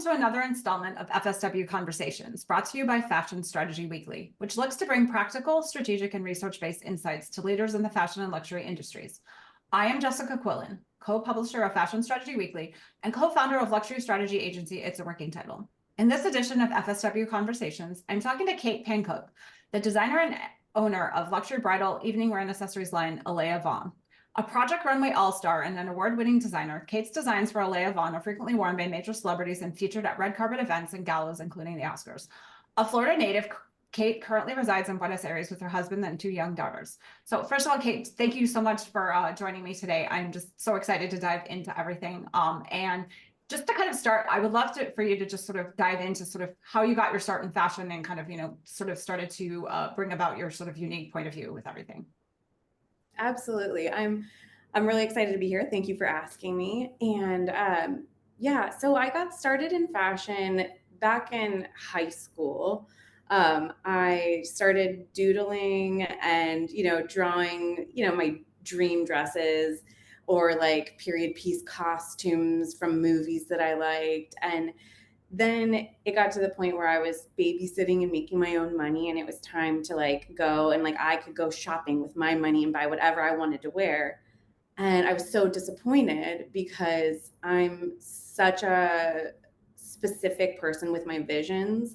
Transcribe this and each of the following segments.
to another installment of FSW Conversations, brought to you by Fashion Strategy Weekly, which looks to bring practical, strategic, and research-based insights to leaders in the fashion and luxury industries. I am Jessica Quillen, co-publisher of Fashion Strategy Weekly and co-founder of luxury strategy agency It's a Working Title. In this edition of FSW Conversations, I'm talking to Kate Pankoke, the designer and owner of luxury bridal evening wear and accessories line Elaya Vaughn. A Project Runway All-Star and an award-winning designer, Kate's designs for Elaya Vaughn are frequently worn by major celebrities and featured at red carpet events and galas, including the Oscars. A Florida native, Kate currently resides in Buenos Aires with her husband and 2 young daughters. So first of all, Kate, thank you so much for joining me today. I'm just so excited to dive into everything. And just to kind of start, I would love for you to just sort of dive into sort of how you got your start in fashion and kind of, sort of started to bring about your sort of unique point of view with everything. Absolutely. I'm really excited to be here. Thank you for asking me. And yeah, so I got started in fashion back in high school. I started doodling and, drawing, my dream dresses or like period piece costumes from movies that I liked. And then it got to the point where I was babysitting and making my own money, and it was time to like go and like I could go shopping with my money and buy whatever I wanted to wear. And I was so disappointed because I'm such a specific person with my visions.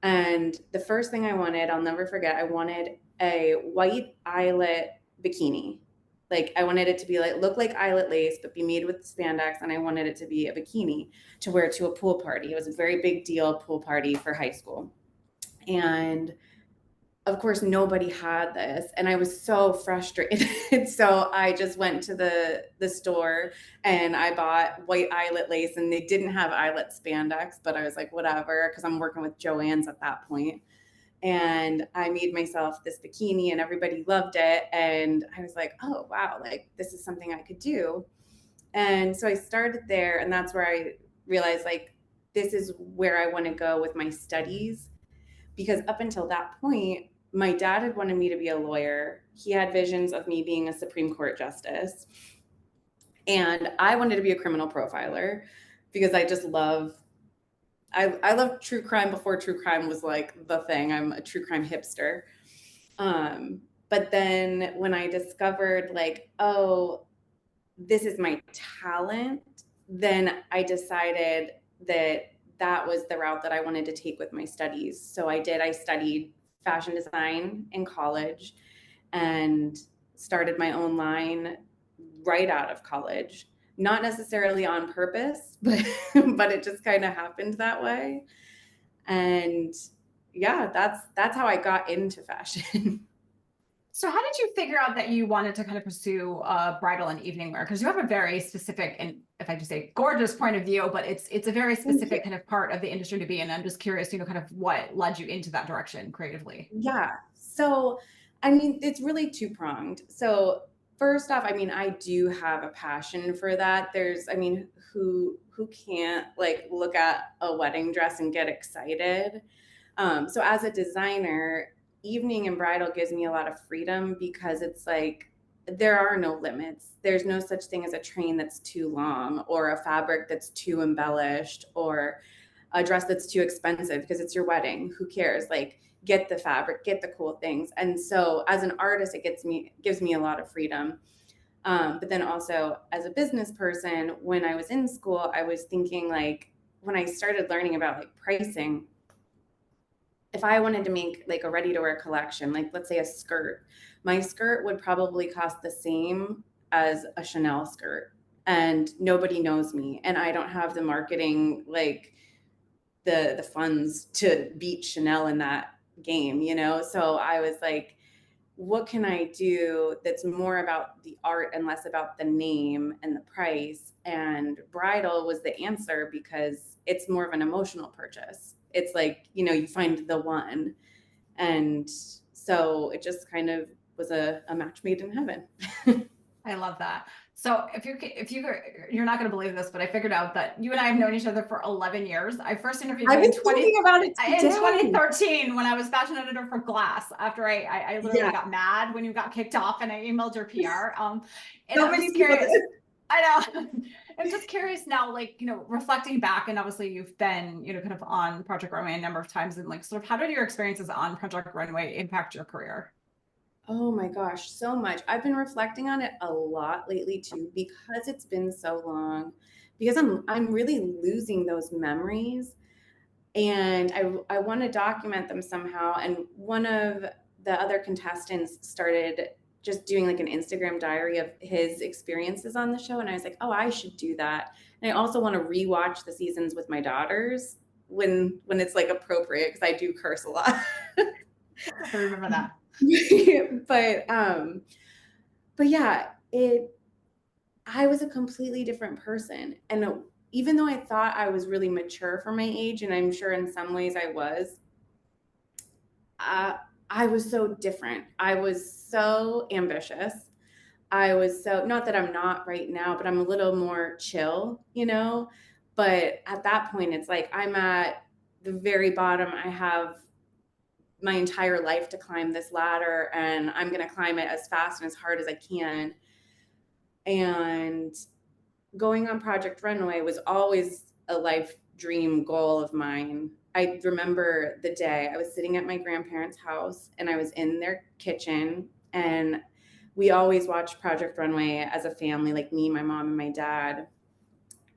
And the first thing I wanted, I'll never forget, I wanted a white eyelet bikini. Like I wanted it to be like, look like eyelet lace, but be made with spandex. And I wanted it to be a bikini to wear to a pool party. It was a very big deal pool party for high school. And of course, nobody had this. And I was so frustrated. So I just went to the store and I bought white eyelet lace, and they didn't have eyelet spandex, but I was like, whatever, because I'm working with Joann's at that point. And I made myself this bikini and everybody loved it. And I was like, oh, wow, like this is something I could do. And so I started there, and that's where I realized like, this is where I want to go with my studies. Because up until that point, my dad had wanted me to be a lawyer. He had visions of me being a Supreme Court justice. And I wanted to be a criminal profiler because I just love love true crime before true crime was like the thing. I'm a true crime hipster. But then when I discovered like, oh, this is my talent, then I decided that was the route that I wanted to take with my studies. So I studied fashion design in college and started my own line right out of college. Not necessarily on purpose, but it just kind of happened that way. And yeah, that's how I got into fashion. So how did you figure out that you wanted to kind of pursue bridal and evening wear? Because you have a very specific, and if I just say gorgeous point of view, but it's a very specific kind of part of the industry to be in. I'm just curious, kind of what led you into that direction creatively. Yeah. So, I mean, it's really two-pronged. So first off, I mean, I do have a passion for that. Who can't like look at a wedding dress and get excited? So as a designer, evening and bridal gives me a lot of freedom because it's like there are no limits. There's no such thing as a train that's too long or a fabric that's too embellished or a dress that's too expensive because it's your wedding. Who cares? Like get the fabric, get the cool things. And so as an artist, it gives me a lot of freedom. But then also as a business person, when I was in school, I was thinking like when I started learning about like pricing, if I wanted to make like a ready to wear collection, like let's say a skirt, my skirt would probably cost the same as a Chanel skirt, and nobody knows me. And I don't have the marketing, like the funds to beat Chanel in that game, So I was like, what can I do that's more about the art and less about the name and the price? And bridal was the answer because it's more of an emotional purchase. It's like, you find the one. And so it just kind of was a match made in heaven. I love that. So you're not going to believe this, but I figured out that you and I have known each other for 11 years. I first interviewed you in 2013 when I was fashion editor for Glass. After I literally got mad when you got kicked off, and I emailed your PR. And So I'm many just people curious. did. I know. I'm just curious now, like, reflecting back, and obviously you've been, kind of on Project Runway a number of times, and like, sort of how did your experiences on Project Runway impact your career? Oh my gosh, so much. I've been reflecting on it a lot lately too, because it's been so long, because I'm really losing those memories, and I want to document them somehow. And one of the other contestants started just doing like an Instagram diary of his experiences on the show, and I was like, oh, I should do that. And I also want to rewatch the seasons with my daughters when it's like appropriate, because I do curse a lot. I remember that. but but yeah, I was a completely different person. And even though I thought I was really mature for my age, and I'm sure in some ways I was, uh, I was so different. I was so ambitious. I was so, not that I'm not right now, but I'm a little more chill, you know? But at that point, it's like I'm at the very bottom. I have my entire life to climb this ladder, and I'm going to climb it as fast and as hard as I can. And going on Project Runway was always a life dream goal of mine. I remember the day I was sitting at my grandparents' house and I was in their kitchen, and we always watched Project Runway as a family, like me, my mom, and my dad.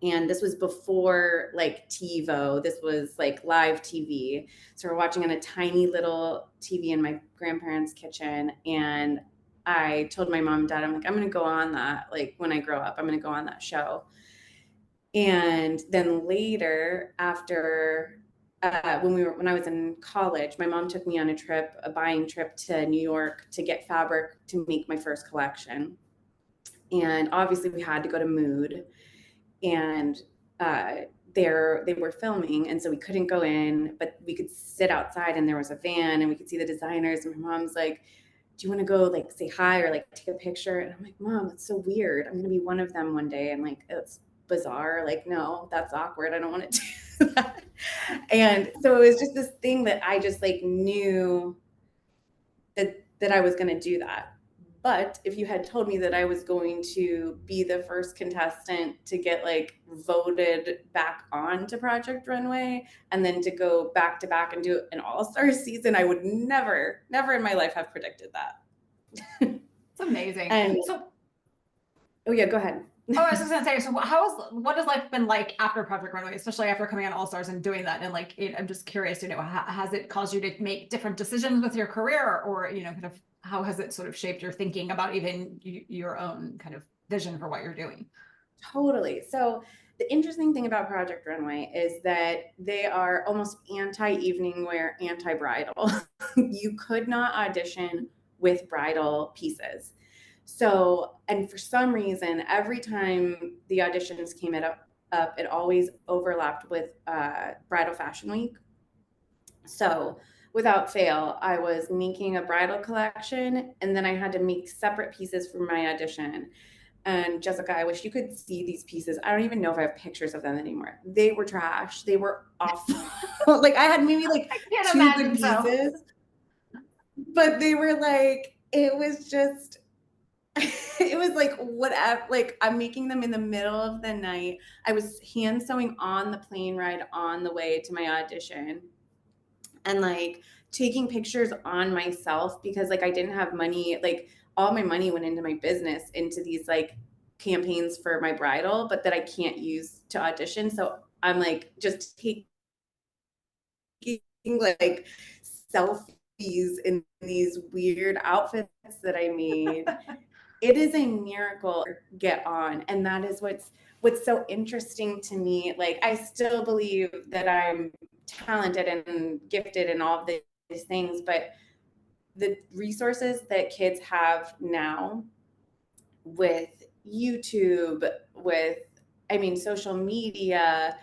And this was before like TiVo. This was like live TV. So we're watching on a tiny little TV in my grandparents' kitchen. And I told my mom and dad, I'm like, I'm going to go on that. Like when I grow up, I'm going to go on that show. And then later, after when I was in college, my mom took me on a buying trip to New York to get fabric to make my first collection. And obviously, we had to go to Mood, and uh, there they were filming, and so we couldn't go in, but we could sit outside, and there was a van, and we could see the designers. And my mom's like, "Do you want to go like say hi or like take a picture?" And I'm like, "Mom, it's so weird. I'm gonna be one of them one day." And like, it's bizarre. Like, no, that's awkward. I don't want to do that. And so it was just this thing that I just like knew that I was gonna do that. But if you had told me that I was going to be the first contestant to get like voted back on to Project Runway and then to go back to back and do an all-star season, I would never, never in my life have predicted that. It's amazing. And So, oh yeah, go ahead. oh, I was just gonna say, so what has life been like after Project Runway, especially after coming on All Stars and doing that? And like, I'm just curious, has it caused you to make different decisions with your career, or kind of how has it sort of shaped your thinking about even your own kind of vision for what you're doing? Totally. So the interesting thing about Project Runway is that they are almost anti-evening wear, anti-bridal. You could not audition with bridal pieces. So, and for some reason, every time the auditions came up, it always overlapped with Bridal Fashion Week. So, without fail, I was making a bridal collection, and then I had to make separate pieces for my audition. And Jessica, I wish you could see these pieces. I don't even know if I have pictures of them anymore. They were trash. They were awful. Like I had maybe like I can't two good imagine so. pieces, but they were like, it was just, it was like whatever. Like I'm making them in the middle of the night. I was hand sewing on the plane ride on the way to my audition, and like taking pictures on myself because like I didn't have money. Like all my money went into my business, into these like campaigns for my bridal, but that I can't use to audition. So I'm like just taking like selfies in these weird outfits that I made. It is a miracle to get on. And that is what's so interesting to me. Like I still believe that I'm talented and gifted and all of these things, but the resources that kids have now with YouTube, with I mean social media,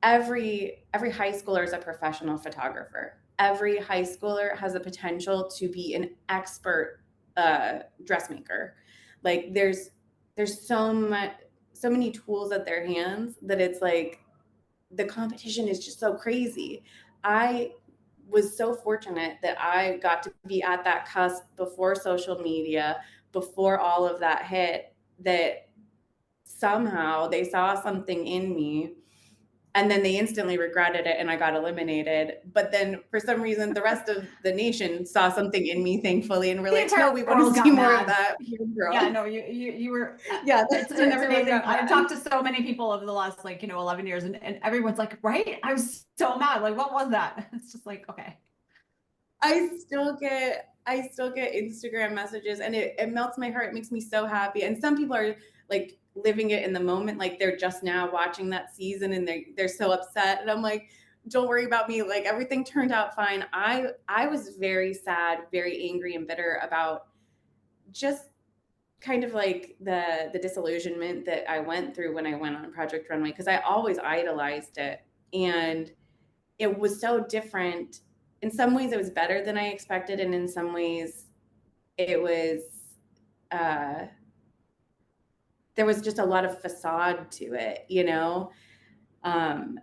every high schooler is a professional photographer. Every high schooler has the potential to be an expert dressmaker. Like there's so many tools at their hands that it's like the competition is just so crazy. I was so fortunate that I got to be at that cusp before social media, before all of that hit, that somehow they saw something in me, and then they instantly regretted it and I got eliminated. But then for some reason, the rest of the nation saw something in me, thankfully, and we're The like, no, entire we want world to see got more of mad. that girl. Yeah, no, you were, Yeah, it's everyone amazing. got I've mad. talked to so many people over the last, like, 11 years, and everyone's like, right? I was so mad. Like, what was that? It's just like, okay. I still get Instagram messages, and it melts my heart. It makes me so happy. And some people are like living it in the moment, like they're just now watching that season and they're so upset. And I'm like, don't worry about me. Like everything turned out fine. I was very sad, very angry and bitter about just kind of like the disillusionment that I went through when I went on Project Runway, because I always idolized it. And it was so different. In some ways, it was better than I expected, and in some ways, it was uh, there was just a lot of facade to it, you know. And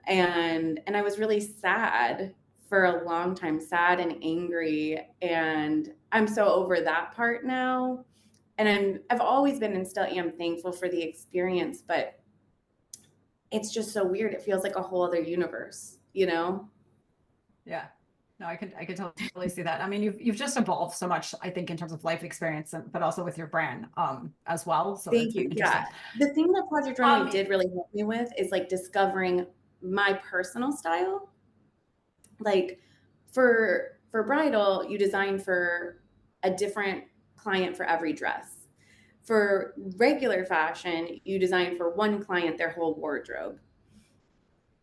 I was really sad for a long time, sad and angry, and I'm so over that part now. And I've always been and still am thankful for the experience, but it's just so weird. It feels like a whole other universe, you know. Yeah. No, I could totally see that. I mean, you've just evolved so much, I think, in terms of life experience, but also with your brand, as well. So Thank it's you. interesting. Yeah. The thing that Project Runway Um, did really help me with is like discovering my personal style. Like for bridal, you design for a different client for every dress. For regular fashion, you design for one client their whole wardrobe.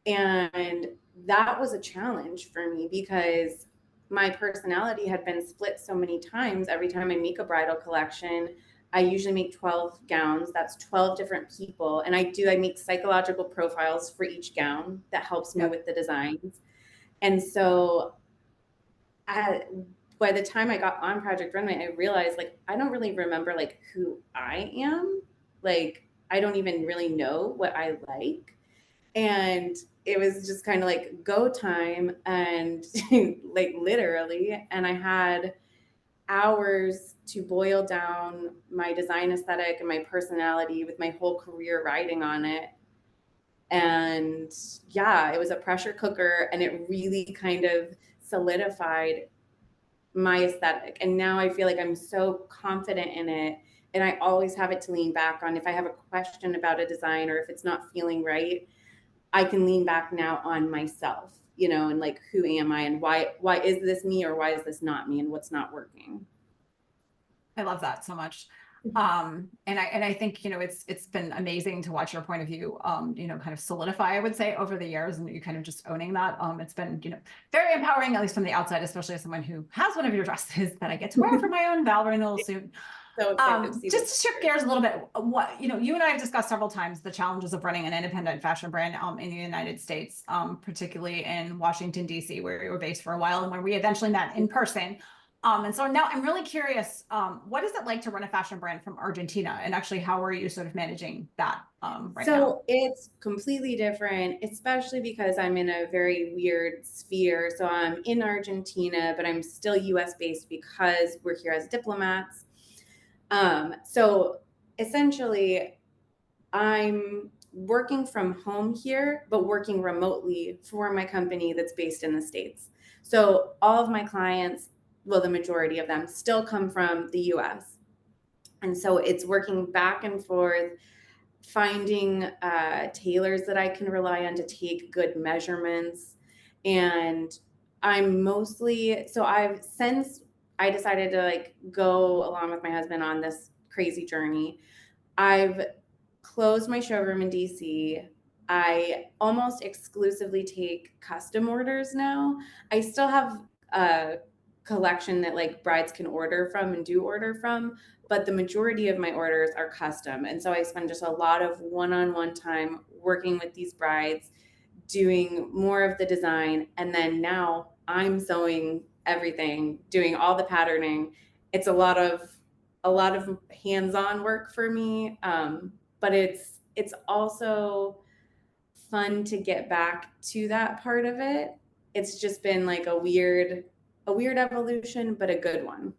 And that was a challenge for me because my personality had been split so many times. Every time I make a bridal collection, I usually make 12 gowns. That's 12 different people. And I make psychological profiles for each gown that helps me yeah. with the designs. And so I, by the time I got on Project Runway, I realized like I don't really remember like who I am. Like I don't even really know what I like. And it was just kind of like go time and like literally. And I had hours to boil down my design aesthetic and my personality with my whole career riding on it. And yeah, it was a pressure cooker and it really kind of solidified my aesthetic. And now I feel like I'm so confident in it. And I always have it to lean back on if I have a question about a design or if it's not feeling right. I can lean back now on myself, you know, and like who am I and why is this me or why is this not me and what's not working. I love that so much. And I think, it's been amazing to watch your point of view, kind of solidify, I would say, over the years, and you kind of just owning that. It's been, very empowering, at least from the outside, especially as someone who has one of your dresses that I get to wear for my own Valorant little suit. So excited to see Just to shift gears a little bit, what, you and I have discussed several times the challenges of running an independent fashion brand in the United States, particularly in Washington, D.C., where we were based for a while and where we eventually met in person. And so now I'm really curious, what is it like to run a fashion brand from Argentina? And actually, how are you sort of managing that right now? So it's completely different, especially because I'm in a very weird sphere. So I'm in Argentina, but I'm still US based because we're here as diplomats. So essentially, I'm working from home here, but working remotely for my company that's based in the States. So all of my clients, well, the majority of them still come from the US. And so it's working back and forth, finding tailors that I can rely on to take good measurements. And I'm mostly, so I've since I decided to like go along with my husband on this crazy journey, I've closed my showroom in DC. I almost exclusively take custom orders now. I still have a collection that like brides can order from and do order from, but the majority of my orders are custom. And so I spend just a lot of one-on-one time working with these brides, doing more of the design. And then now I'm sewing everything, doing all the patterning. It's a lot of hands-on work for me. But it's also fun to get back to that part of it. It's just been like a weird evolution, but a good one.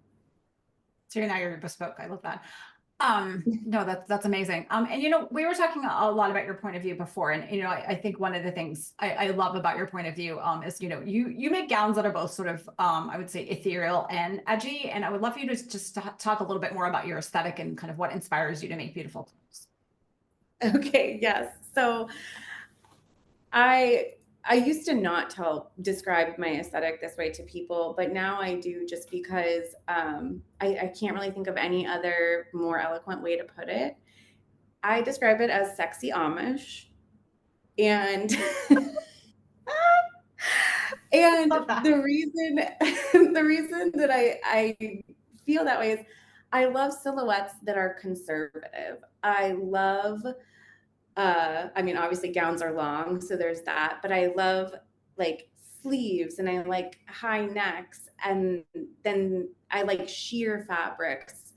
So now you're bespoke. I love that. No, that's amazing. And we were talking a lot about your point of view before, and I think one of the things I love about your point of view is you make gowns that are both sort of I would say ethereal and edgy, and I would love for you to just talk a little bit more about your aesthetic and kind of what inspires you to make beautiful clothes. Okay, yes. So I I used to not describe my aesthetic this way to people, but now I do just because I can't really think of any other more eloquent way to put it. I describe it as sexy Amish, and and Love that. the reason the reason that I feel that way is I love silhouettes that are conservative. I love I mean, obviously gowns are long, so there's that, but I love like sleeves and I like high necks and then I like sheer fabrics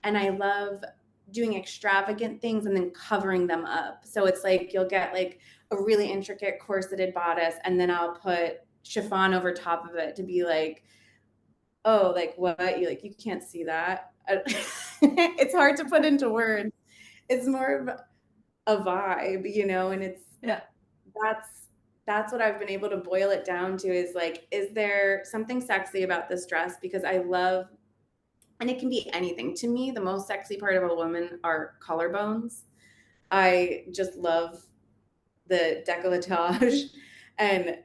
and I love doing extravagant things and then covering them up. So it's like you'll get like a really intricate corseted bodice and then I'll put chiffon over top of it to be like, oh, like what? You can't see that. It's hard to put into words. It's more of a vibe, and Yeah. that's that's what I've been able to boil it down to is like, is there something sexy about this dress? Because I love, and it can be anything. To me, the most sexy part of a woman are collarbones. I just love the décolletage, and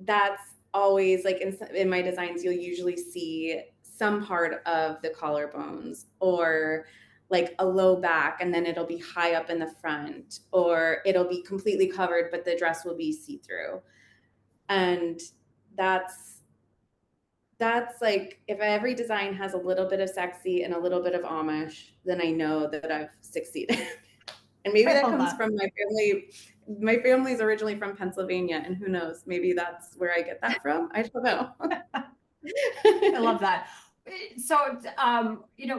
that's always like in my designs, you'll usually see some part of the collarbones or like a low back and then it'll be high up in the front or it'll be completely covered but the dress will be see-through and that's that's like if every design has a little bit of sexy and a little bit of Amish, then I know that I've succeeded. And maybe I that love comes that. from my family. My family's originally from Pennsylvania, and who knows, maybe that's where I get that from. I don't know. I love that. So,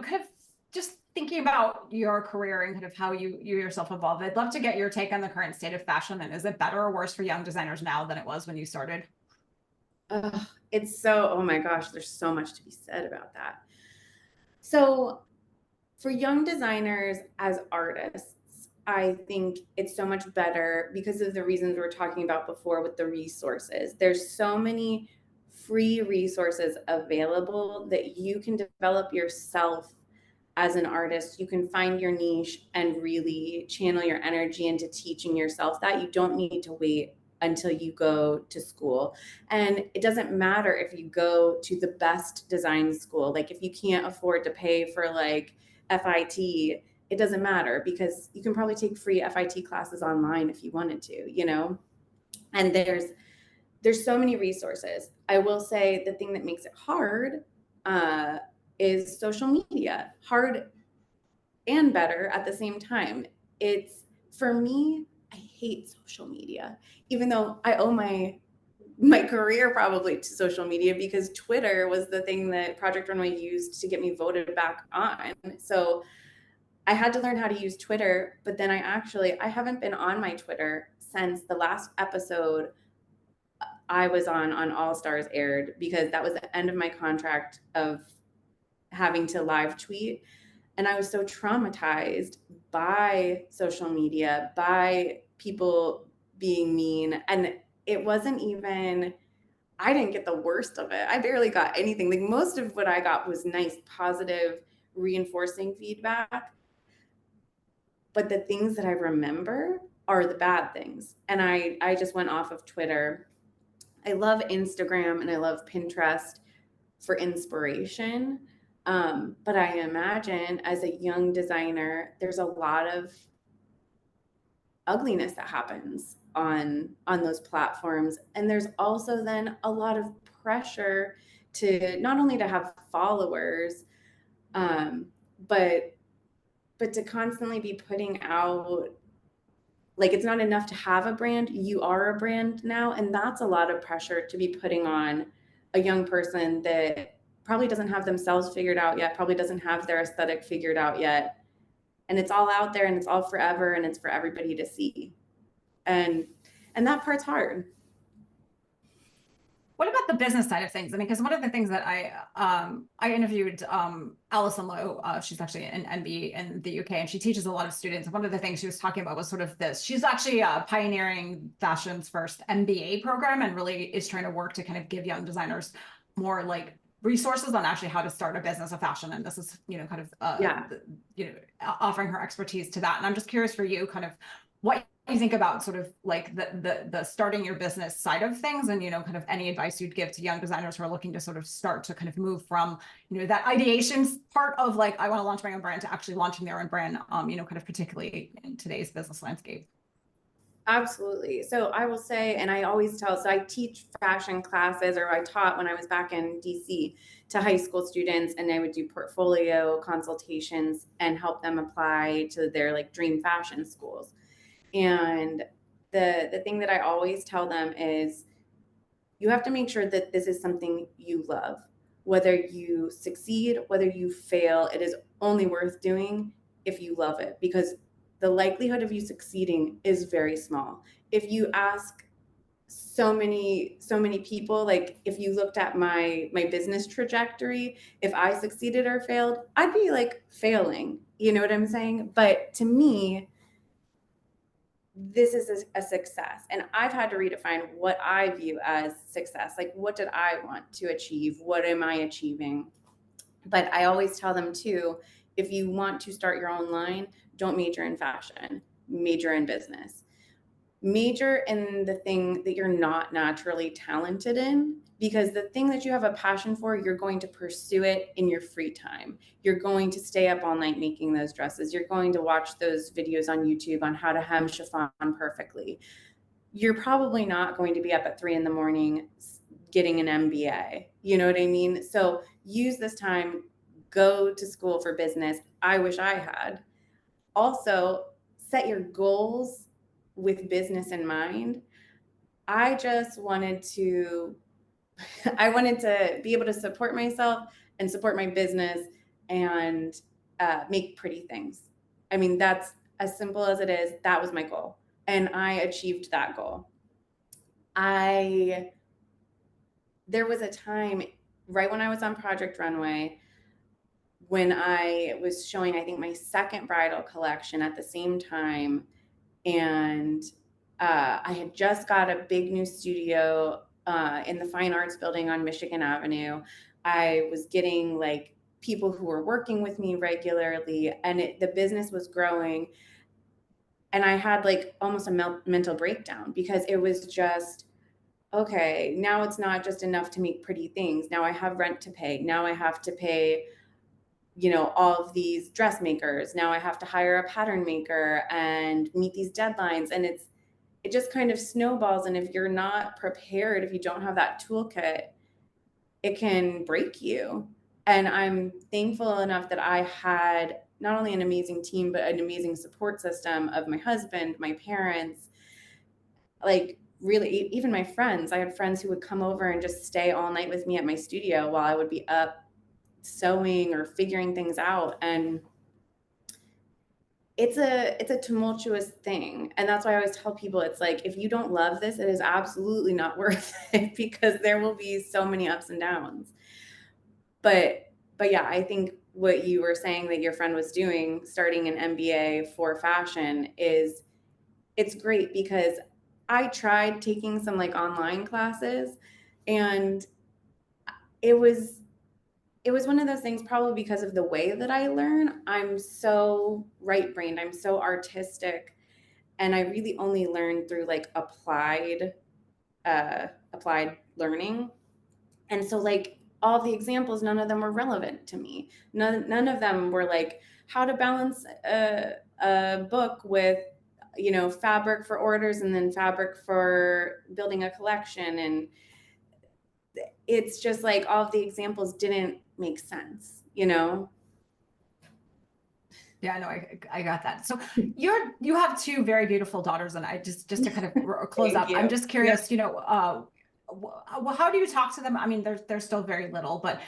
kind of just thinking about your career and kind of how you yourself evolved, I'd love to get your take on the current state of fashion. And is it better or worse for young designers now than it was when you started? It's so, oh my gosh, there's so much to be said about that. So, for young designers as artists, I think it's so much better because of the reasons we were talking about before with the resources. There's so many free resources available that you can develop yourself as an artist. You can find your niche and really channel your energy into teaching yourself that. You don't need to wait until you go to school. And it doesn't matter if you go to the best design school. Like if you can't afford to pay for like FIT, it doesn't matter because you can probably take free FIT classes online if you wanted to. And there's so many resources. I will say the thing that makes it hard uh, is social media. Hard and better at the same time. It's for me, I hate social media, even though I owe my career probably to social media because Twitter was the thing that Project Runway used to get me voted back on. So I had to learn how to use Twitter, but then I haven't been on my Twitter since the last episode I was on All Stars aired because that was the end of my contract of having to live tweet. And I was so traumatized by social media, by people being mean. And it wasn't even, I didn't get the worst of it. I barely got anything. Like most of what I got was nice, positive, reinforcing feedback. But the things that I remember are the bad things. And I just went off of Twitter. I love Instagram and I love Pinterest for inspiration. But I imagine as a young designer, there's a lot of ugliness that happens on those platforms. And there's also then a lot of pressure to not only to have followers, um, but but to constantly be putting out like it's not enough to have a brand, you are a brand now, and that's a lot of pressure to be putting on a young person that probably doesn't have themselves figured out yet, probably doesn't have their aesthetic figured out yet, and it's all out there and it's all forever and it's for everybody to see, and that part's hard. What about the business side of things? I mean, because one of the things that I interviewed Alison Lowe, she's actually an MBA in the UK, and she teaches a lot of students. One of the things she was talking about was sort of this. She's actually pioneering fashion's first MBA program, and really is trying to work to kind of give young designers more like resources on actually how to start a business of fashion. And this is, kind of Yeah. offering her expertise to that. And I'm just curious for you, kind of what you think about sort of like the starting your business side of things, and kind of any advice you'd give to young designers who are looking to sort of start to kind of move from that ideation part of like, I want to launch my own brand, to actually launching their own brand, kind of particularly in today's business landscape. Absolutely. So I will say, and I always tell, so I teach fashion classes, or I taught when I was back in DC to high school students, and I would do portfolio consultations and help them apply to their like dream fashion schools. And the thing that I always tell them is you have to make sure that this is something you love. Whether you succeed, whether you fail, it is only worth doing if you love it, because the likelihood of you succeeding is very small. If you ask so many people, like if you looked at my business trajectory, if I succeeded or failed, I'd be like failing. You know what I'm saying? But to me, this is a success. And I've had to redefine what I view as success. Like, what did I want to achieve? What am I achieving? But I always tell them too, if you want to start your own line, don't major in fashion, major in business. Major in the thing that you're not naturally talented in, because the thing that you have a passion for, you're going to pursue it in your free time. You're going to stay up all night making those dresses. You're going to watch those videos on YouTube on how to hem chiffon perfectly. You're probably not going to be up at 3 a.m. getting an MBA. You know what I mean? So use this time, go to school for business. I wish I had. Also, set your goals with business in mind. I just wanted to I wanted to be able to support myself and support my business and make pretty things. I mean, that's as simple as it is. That was my goal. And I achieved that goal. There was a time right when I was on Project Runway when I was showing, I think, my second bridal collection at the same time. And I had just got a big new studio in the Fine Arts Building on Michigan Avenue. I was getting like people who were working with me regularly, and the business was growing. And I had like almost a mental breakdown, because it was just, okay, now it's not just enough to make pretty things. Now I have rent to pay. Now I have to pay, all of these dressmakers. Now I have to hire a pattern maker and meet these deadlines. And it just kind of snowballs. And if you're not prepared, if you don't have that toolkit, it can break you. And I'm thankful enough that I had not only an amazing team, but an amazing support system of my husband, my parents, like really even my friends. I had friends who would come over and just stay all night with me at my studio while I would be up sewing or figuring things out. And it's a tumultuous thing. And that's why I always tell people, it's like, if you don't love this, it is absolutely not worth it, because there will be so many ups and downs. But yeah, I think what you were saying that your friend was doing, starting an MBA for fashion, it's great, because I tried taking some like online classes, and it was one of those things, probably because of the way that I learn. I'm so right brained, I'm so artistic, and I really only learn through like applied learning. And so like all the examples, none of them were relevant to me. None of them were like how to balance a book with fabric for orders and then fabric for building a collection. And it's just like all of the examples didn't make sense. Yeah, no, I got that. So you have two very beautiful daughters, and I just to kind of close Thank up, I'm you. just Yep. curious, well, how do you talk to them? I mean, they're still very little, but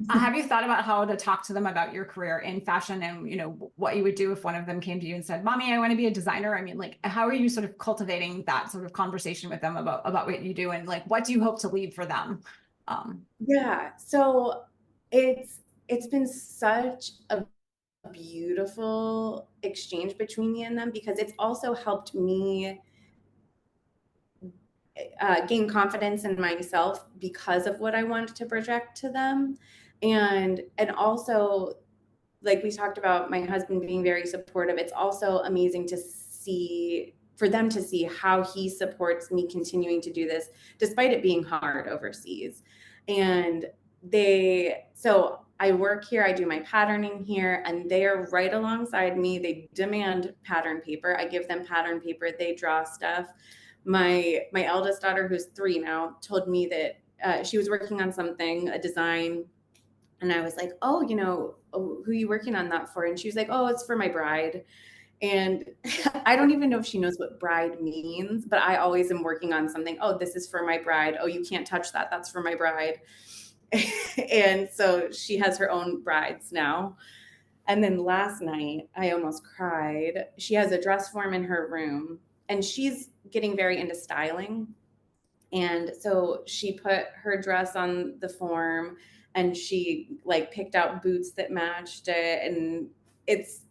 have you thought about how to talk to them about your career in fashion and what you would do if one of them came to you and said, "Mommy, I want to be a designer"? I mean, like, how are you sort of cultivating that sort of conversation with them about what you do and like what do you hope to leave for them? Yeah, so it's been such a beautiful exchange between me and them because it's also helped me gain confidence in myself because of what I wanted to project to them, and also like we talked about my husband being very supportive. It's also amazing to see for them to see how he supports me continuing to do this despite it being hard overseas. And so I work here, I do my patterning here, and they are right alongside me. They demand pattern paper. I give them pattern paper. They draw stuff. My eldest daughter, who's 3 now, told me that she was working on something, a design, and I was like, "Oh, who are you working on that for?" And she was like, "Oh, it's for my bride." And I don't even know if she knows what bride means, but I always am working on something. "Oh, this is for my bride. Oh, you can't touch that. That's for my bride." And so she has her own brides now. And then last night, I almost cried. She has a dress form in her room, and she's getting very into styling. And so she put her dress on the form and she like picked out boots that matched it. And it's,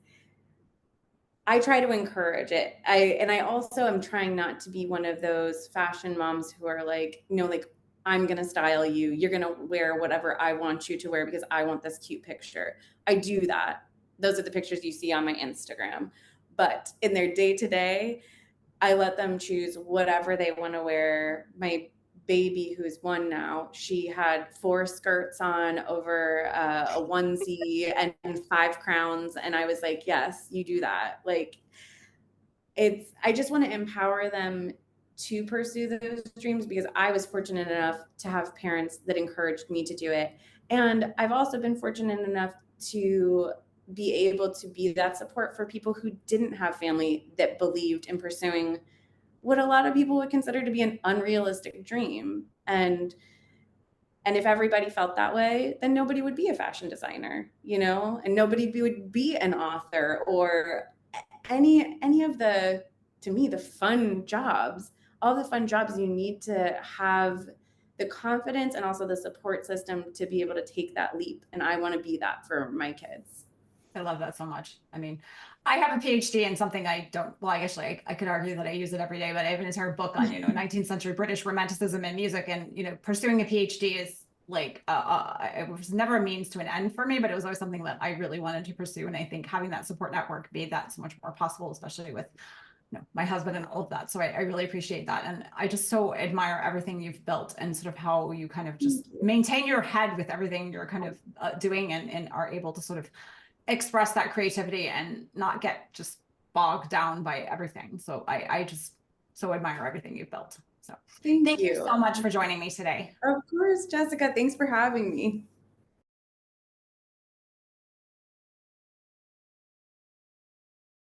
I try to encourage it. I also am trying not to be one of those fashion moms who are like, like I'm going to style you. You're going to wear whatever I want you to wear because I want this cute picture. I do that. Those are the pictures you see on my Instagram. But in their day to day, I let them choose whatever they want to wear. My baby, who's 1 now, she had 4 skirts on over a onesie and 5 crowns. And I was like, yes, you do that. Like, I just want to empower them to pursue those dreams because I was fortunate enough to have parents that encouraged me to do it. And I've also been fortunate enough to be able to be that support for people who didn't have family that believed in pursuing what a lot of people would consider to be an unrealistic dream. And if everybody felt that way, then nobody would be a fashion designer, and nobody would be an author or any of the, to me, the fun jobs. All the fun jobs, you need to have the confidence and also the support system to be able to take that leap. And I want to be that for my kids. I love that so much. I mean, I have a PhD in something I don't, well, I actually, I could argue that I use it every day, but I have an entire book on, 19th century British romanticism and music. And, pursuing a PhD is like, it was never a means to an end for me, but it was always something that I really wanted to pursue. And I think having that support network made that so much more possible, especially with, my husband and all of that. So I really appreciate that. And I just so admire everything you've built and sort of how you kind of just maintain your head with everything you're kind of doing and are able to sort of express that creativity and not get just bogged down by everything. So I just so admire everything you've built. So Thank thank you you so much for joining me today. Of course, Jessica. Thanks for having me.